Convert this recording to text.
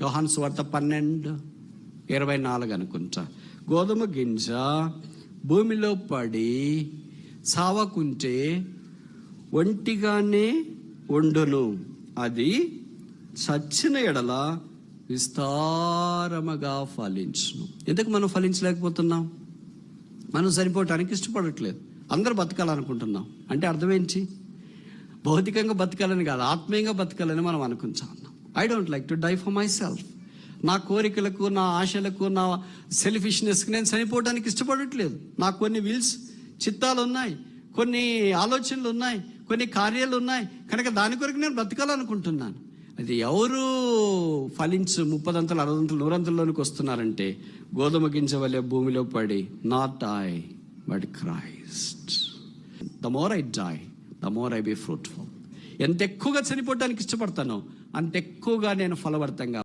యోహాను సువార్త 12:24 అనుకుంటా. గోధుమ గింజ భూమిలో పడి సావకుంటే ఒంటిగానే వండును, అది చచ్చిన ఎడల విస్తారముగా ఫలించును. ఎందుకు మనం ఫలించలేకపోతున్నాం? మనం సరిపోవటానికి ఇష్టపడట్లేదు. అందరూ బతకాలనుకుంటున్నాం. అంటే అర్థం ఏంటి? భౌతికంగా బతకాలని కాదు, ఆత్మీయంగా బతకాలని మనం అనుకుంటా ఉన్నాం. I don't like to die for myself. నా కోరికలకు, నా ఆశలకు, నా సెల్ఫిష్నెస్కి నేను చనిపోవడానికి ఇష్టపడట్లేదు. నాకు కొన్ని చిత్తాలు ఉన్నాయి, కొన్ని ఆలోచనలు ఉన్నాయి, కొన్ని కార్యాలు ఉన్నాయి. కనుక దాని కొరకు నేను బ్రతకాలనుకుంటున్నాను. అది ఎవరు ఫలించు 30 అంతలు 60 అంతలు 100 అంతల్లోనికి వస్తున్నారంటే గోధుమ గింజ వలె భూమిలో పడి, not I but Christ. The more I die, the more I be fruitful. ఎంత ఎక్కువగా చనిపోవడానికి ఇష్టపడతానో అంత ఎక్కువగా నేను ఫలవర్తంగా